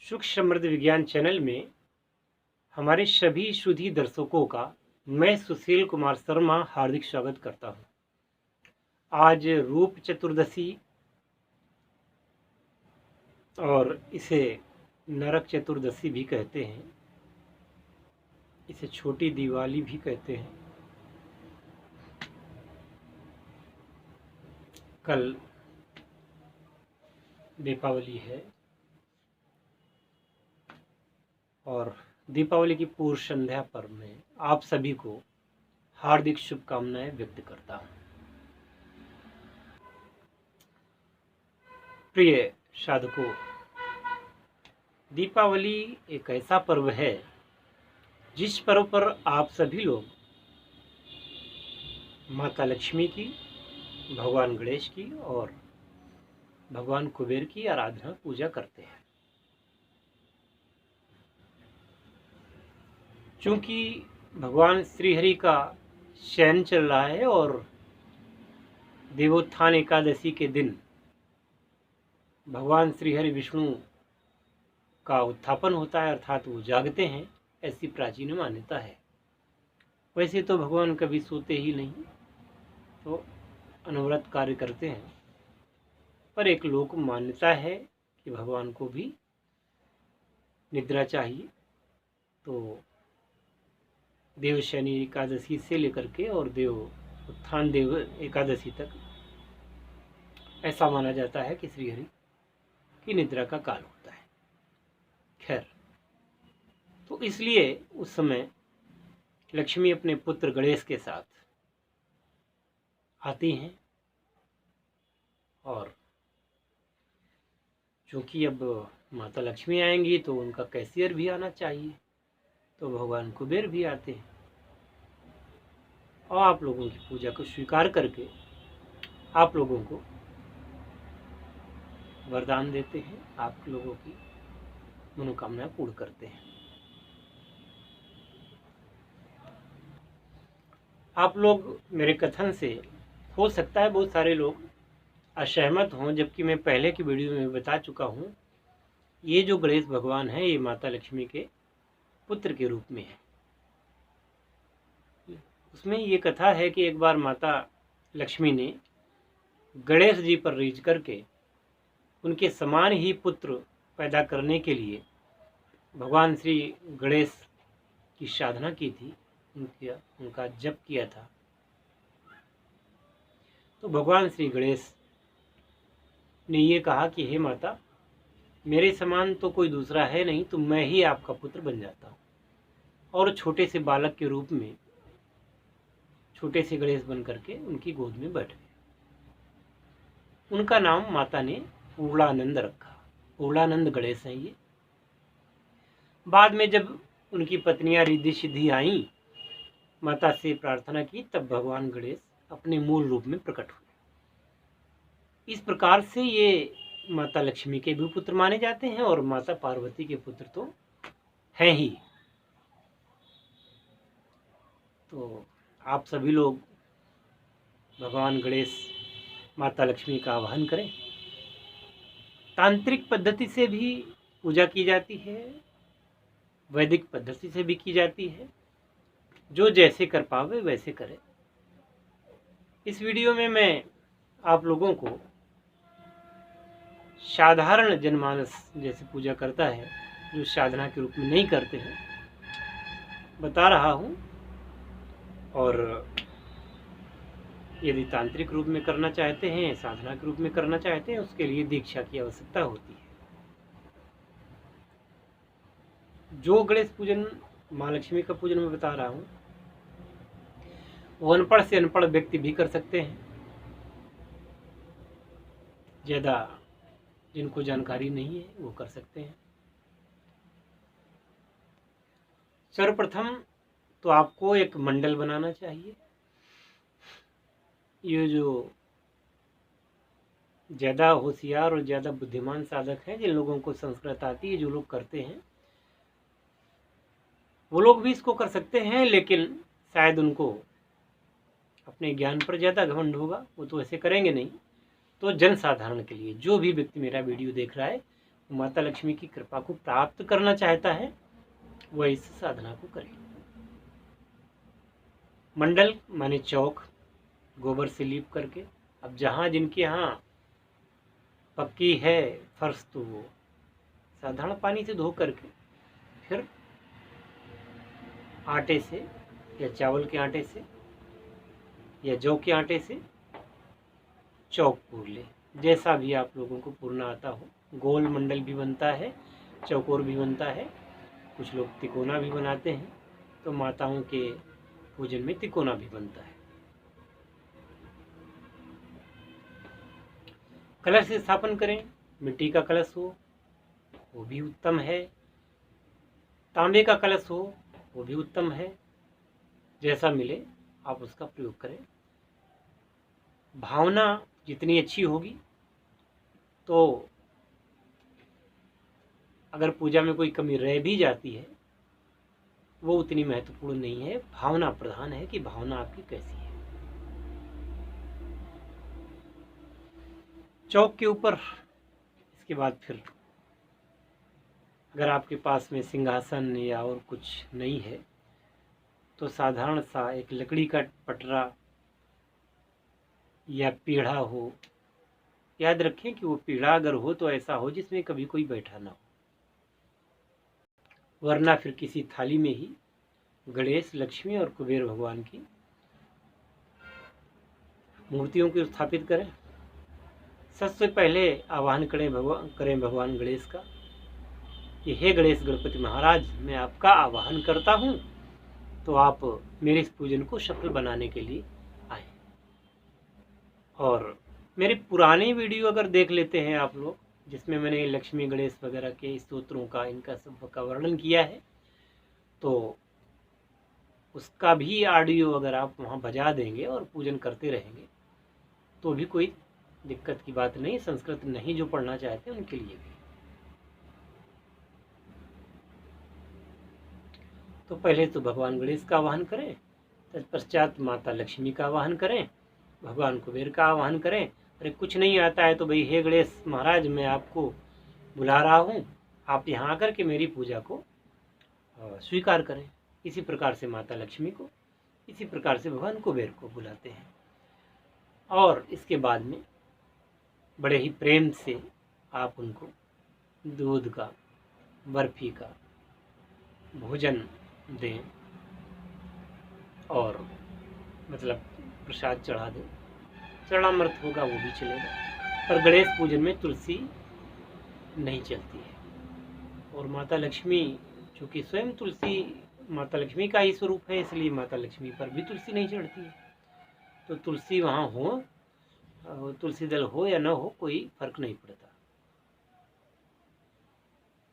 सुख समृद्ध विज्ञान चैनल में हमारे सभी सुधी दर्शकों का मैं सुशील कुमार शर्मा हार्दिक स्वागत करता हूं। आज रूप चतुर्दशी और इसे नरक चतुर्दशी भी कहते हैं, इसे छोटी दिवाली भी कहते हैं। कल दीपावली है और दीपावली की पूर्व संध्या पर मैं आप सभी को हार्दिक शुभकामनाएं व्यक्त करता हूं। प्रिय साधकों, दीपावली एक ऐसा पर्व है जिस पर्व पर आप सभी लोग माता लक्ष्मी की, भगवान गणेश की और भगवान कुबेर की आराधना पूजा करते हैं। चूंकि भगवान श्रीहरि का शयन चल रहा है और देवोत्थान एकादशी के दिन भगवान श्रीहरि विष्णु का उत्थापन होता है, अर्थात वो जागते हैं, ऐसी प्राचीन मान्यता है। वैसे तो भगवान कभी सोते ही नहीं, तो अनवरत कार्य करते हैं, पर एक लोक मान्यता है कि भगवान को भी निद्रा चाहिए। तो देवशयनी एकादशी से लेकर के और देव उत्थान देव एकादशी तक ऐसा माना जाता है कि श्रीहरि की निद्रा का काल होता है। खैर, तो इसलिए उस समय लक्ष्मी अपने पुत्र गणेश के साथ आती हैं और चूंकि अब माता लक्ष्मी आएंगी तो उनका कैशियर भी आना चाहिए, तो भगवान कुबेर भी आते हैं और आप लोगों की पूजा को स्वीकार करके आप लोगों को वरदान देते हैं, आप लोगों की मनोकामनाएं पूर्ण करते हैं। आप लोग मेरे कथन से हो सकता है बहुत सारे लोग असहमत हों, जबकि मैं पहले की वीडियो में बता चुका हूँ, ये जो गणेश भगवान है ये माता लक्ष्मी के पुत्र के रूप में है। उसमें ये कथा है कि एक बार माता लक्ष्मी ने गणेश जी पर रीझ करके उनके समान ही पुत्र पैदा करने के लिए भगवान श्री गणेश की साधना की थी, उनका जप किया था। तो भगवान श्री गणेश ने ये कहा कि हे माता, मेरे समान तो कोई दूसरा है नहीं, तो मैं ही आपका पुत्र बन जाता हूँ। और छोटे से बालक के रूप में छोटे से गणेश बन करके उनकी गोद में बैठ गए। उनका नाम माता ने पूर्णानंद रखा, पूर्णानंद गणेश हैं ये। बाद में जब उनकी पत्नियां रिद्धि सिद्धि आई, माता से प्रार्थना की, तब भगवान गणेश अपने मूल रूप में प्रकट हुए। इस प्रकार से ये माता लक्ष्मी के भी पुत्र माने जाते हैं और माता पार्वती के पुत्र तो हैं ही। तो आप सभी लोग भगवान गणेश, माता लक्ष्मी का आवाहन करें। तांत्रिक पद्धति से भी पूजा की जाती है, वैदिक पद्धति से भी की जाती है, जो जैसे कर पावे वैसे करे। इस वीडियो में मैं आप लोगों को साधारण जनमानस जैसे पूजा करता है, जो साधना के रूप में नहीं करते हैं, बता रहा हूँ। और यदि तांत्रिक रूप में करना चाहते हैं, साधना के रूप में करना चाहते हैं, उसके लिए दीक्षा की आवश्यकता होती है। जो गणेश पूजन, माँ लक्ष्मी का पूजन मैं बता रहा हूँ, वो अनपढ़ से अनपढ़ व्यक्ति भी कर सकते हैं। ज़्यादा जिनको जानकारी नहीं है वो कर सकते हैं। सर्वप्रथम तो आपको एक मंडल बनाना चाहिए। ये जो ज़्यादा होशियार और ज़्यादा बुद्धिमान साधक हैं, जिन लोगों को संस्कृत आती है, जो लोग करते हैं, वो लोग भी इसको कर सकते हैं, लेकिन शायद उनको अपने ज्ञान पर ज़्यादा घमंड होगा, वो तो ऐसे करेंगे नहीं। तो जनसाधारण के लिए, जो भी व्यक्ति मेरा वीडियो देख रहा है, माता लक्ष्मी की कृपा को प्राप्त करना चाहता है वह इस साधना को करे। मंडल माने चौक, गोबर से लीप करके। अब जहाँ जिनके यहाँ पक्की है फर्श तो वो साधारण पानी से धो करके फिर आटे से या चावल के आटे से या जौ के आटे से चौक पूर ले, जैसा भी आप लोगों को पूरना आता हो। गोल मंडल भी बनता है, चौकोर भी बनता है, कुछ लोग तिकोना भी बनाते हैं, तो माताओं के पूजन में तिकोना भी बनता है। कलश से स्थापन करें, मिट्टी का कलश हो वो भी उत्तम है, तांबे का कलश हो वो भी उत्तम है, जैसा मिले आप उसका प्रयोग करें। भावना जितनी अच्छी होगी तो अगर पूजा में कोई कमी रह भी जाती है वो उतनी महत्वपूर्ण नहीं है। भावना प्रधान है कि भावना आपकी कैसी है। चौक के ऊपर इसके बाद फिर अगर आपके पास में सिंहासन या और कुछ नहीं है तो साधारण सा एक लकड़ी का पटरा या पीढ़ा हो। याद रखें कि वो पीढ़ा अगर हो तो ऐसा हो जिसमें कभी कोई बैठा ना हो, वरना फिर किसी थाली में ही गणेश, लक्ष्मी और कुबेर भगवान की मूर्तियों को स्थापित करें। सबसे पहले आवाहन करें भगवान गणेश का कि हे गणेश गणपति महाराज, मैं आपका आवाहन करता हूँ तो आप मेरे इस पूजन को सफल बनाने के लिए आए। और मेरे पुराने वीडियो अगर देख लेते हैं आप लोग, जिसमें मैंने लक्ष्मी गणेश वगैरह के स्तोत्रों का, इनका सब का वर्णन किया है, तो उसका भी ऑडियो अगर आप वहाँ बजा देंगे और पूजन करते रहेंगे तो भी कोई दिक्कत की बात नहीं। संस्कृत नहीं जो पढ़ना चाहते उनके लिए भी। तो पहले तो भगवान गणेश का आवाहन करें, तत्पश्चात माता लक्ष्मी का आवाहन करें, भगवान कुबेर का आवाहन करें। अरे कुछ नहीं आता है तो भाई हे गणेश महाराज, मैं आपको बुला रहा हूँ, आप यहाँ आकर के मेरी पूजा को स्वीकार करें। इसी प्रकार से माता लक्ष्मी को, इसी प्रकार से भगवान कुबेर को बुलाते हैं। और इसके बाद में बड़े ही प्रेम से आप उनको दूध का, बर्फी का भोजन दें और मतलब प्रसाद चढ़ा दें। चरणामृत होगा वो भी चलेगा, पर गणेश पूजन में तुलसी नहीं चलती है। और माता लक्ष्मी चूँकि स्वयं तुलसी माता लक्ष्मी का ही स्वरूप है, इसलिए माता लक्ष्मी पर भी तुलसी नहीं चढ़ती है। तो तुलसी वहाँ हो, तुलसी दल हो या न हो, कोई फर्क नहीं पड़ता,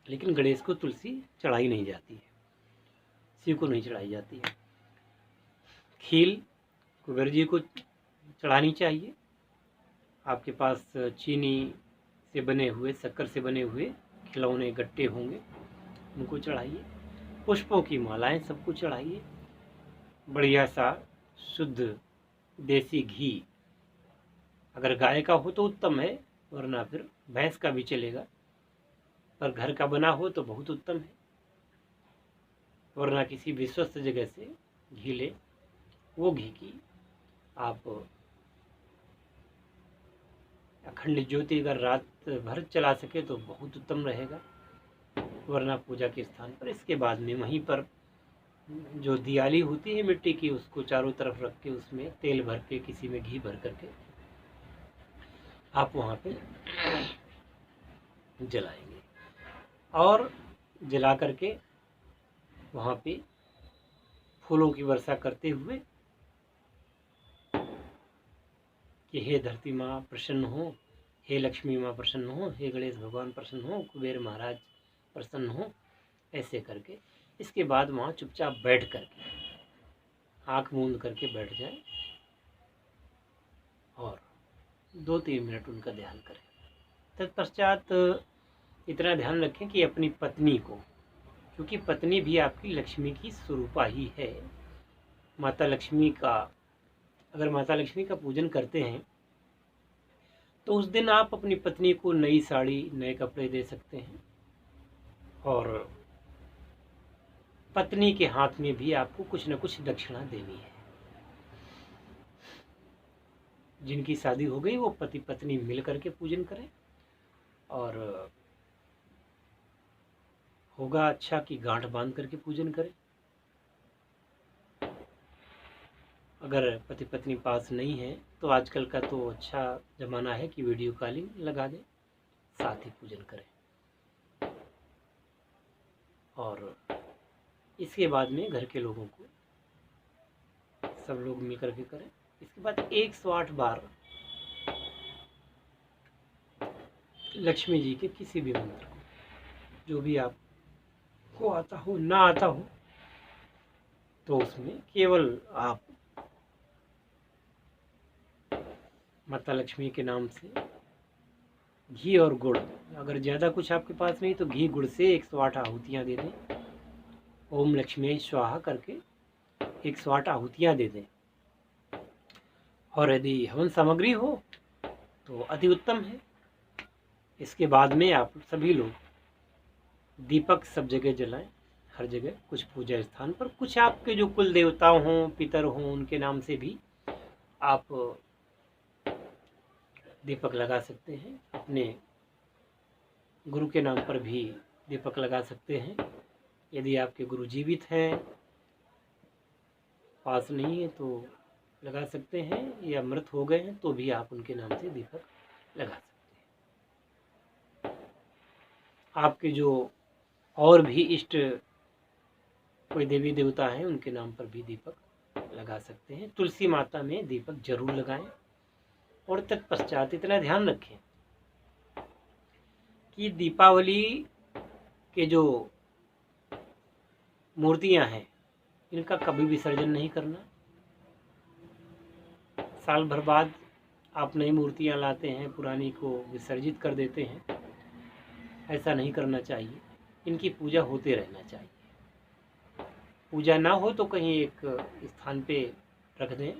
लेकिन गणेश को तुलसी चढ़ाई नहीं जाती है, शिव को नहीं चढ़ाई जाती है। खील कुबेर जी को चढ़ानी चाहिए। आपके पास चीनी से बने हुए, शक्कर से बने हुए खिलौने गट्टे होंगे, उनको चढ़ाइए। पुष्पों की मालाएं सबको चढ़ाइए। बढ़िया सा शुद्ध देसी घी, अगर गाय का हो तो उत्तम है, वरना फिर भैंस का भी चलेगा, पर घर का बना हो तो बहुत उत्तम है। वरना किसी विश्वस्त जगह से घी ले, वो घी की आप अखंड ज्योति अगर रात भर चला सके तो बहुत उत्तम रहेगा, वरना पूजा के स्थान पर। इसके बाद में वहीं पर जो दियाली होती है मिट्टी की, उसको चारों तरफ रख के उसमें तेल भर के, किसी में घी भर करके आप वहाँ पे जलाएंगे। और जला करके वहाँ पे फूलों की वर्षा करते हुए कि हे धरती माँ प्रसन्न हो, हे लक्ष्मी माँ प्रसन्न हो, हे गणेश भगवान प्रसन्न हो, कुबेर महाराज प्रसन्न हो, ऐसे करके इसके बाद वहाँ चुपचाप बैठ करके आँख मूंद करके बैठ जाए और 2-3 मिनट उनका ध्यान करें। तत्पश्चात इतना ध्यान रखें कि अपनी पत्नी को, क्योंकि पत्नी भी आपकी लक्ष्मी की स्वरूपा ही है, माता लक्ष्मी का, अगर माता लक्ष्मी का पूजन करते हैं तो उस दिन आप अपनी पत्नी को नई साड़ी, नए कपड़े दे सकते हैं और पत्नी के हाथ में भी आपको कुछ न कुछ दक्षिणा देनी है। जिनकी शादी हो गई वो पति पत्नी मिल करके पूजन करें, और होगा अच्छा कि गांठ बांध करके पूजन करें। अगर पति पत्नी पास नहीं है तो आजकल का तो अच्छा ज़माना है कि वीडियो कॉलिंग लगा दें, साथ ही पूजन करें। और इसके बाद में घर के लोगों को सब लोग मिल करके करें। इसके बाद 108 बार लक्ष्मी जी के किसी भी मंत्र को, जो भी आपको आता हो ना आता हो, तो उसमें केवल आप माता लक्ष्मी के नाम से घी और गुड़, अगर ज़्यादा कुछ आपके पास नहीं तो घी गुड़ से 108 आहुतियाँ दे दें। ओम लक्ष्मी स्वाहा करके 108 आहुतियाँ दे दें। और यदि हवन सामग्री हो तो अति उत्तम है। इसके बाद में आप सभी लोग दीपक सब जगह जलाएं, हर जगह, कुछ पूजा स्थान पर, कुछ आपके जो कुल देवता हों, पितर हों, उनके नाम से भी आप दीपक लगा सकते हैं। अपने गुरु के नाम पर भी दीपक लगा सकते हैं। यदि आपके गुरु जीवित हैं, पास नहीं है तो लगा सकते हैं, या मृत हो गए हैं तो भी आप उनके नाम से दीपक लगा सकते हैं। आपके जो और भी इष्ट कोई देवी देवता हैं उनके नाम पर भी दीपक लगा सकते हैं। तुलसी माता में दीपक जरूर लगाएं। और तत्पश्चात इतना ध्यान रखें कि दीपावली के जो मूर्तियां हैं इनका कभी विसर्जन नहीं करना। साल भर बाद आप नई मूर्तियां लाते हैं, पुरानी को विसर्जित कर देते हैं, ऐसा नहीं करना चाहिए। इनकी पूजा होते रहना चाहिए। पूजा ना हो तो कहीं एक स्थान पे रख दें,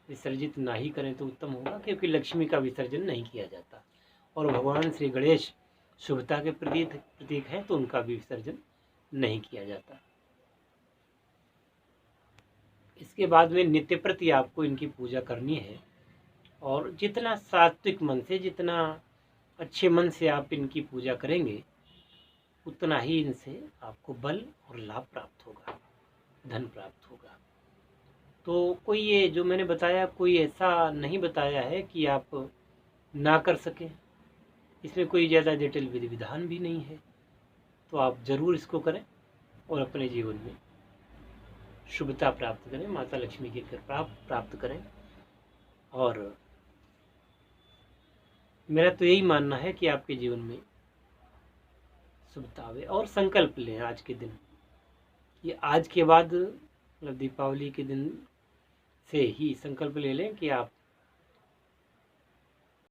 विसर्जित ना ही करें तो उत्तम होगा, क्योंकि लक्ष्मी का विसर्जन नहीं किया जाता। और भगवान श्री गणेश शुभता के प्रतीक हैं, तो उनका भी विसर्जन नहीं किया जाता। इसके बाद में नित्य प्रति आपको इनकी पूजा करनी है, और जितना सात्विक मन से, जितना अच्छे मन से आप इनकी पूजा करेंगे, उतना ही इनसे आपको बल और लाभ प्राप्त होगा, धन प्राप्त होगा। तो कोई ये जो मैंने बताया, कोई ऐसा नहीं बताया है कि आप ना कर सकें। इसमें कोई ज़्यादा जटिल विधि विधान भी नहीं है। तो आप ज़रूर इसको करें और अपने जीवन में शुभता प्राप्त करें, माता लक्ष्मी की कृपा प्राप्त करें। और मेरा तो यही मानना है कि आपके जीवन में शुभता आवे। और संकल्प लें आज के दिन, ये आज के बाद मतलब दीपावली के दिन से ही संकल्प ले लें कि आप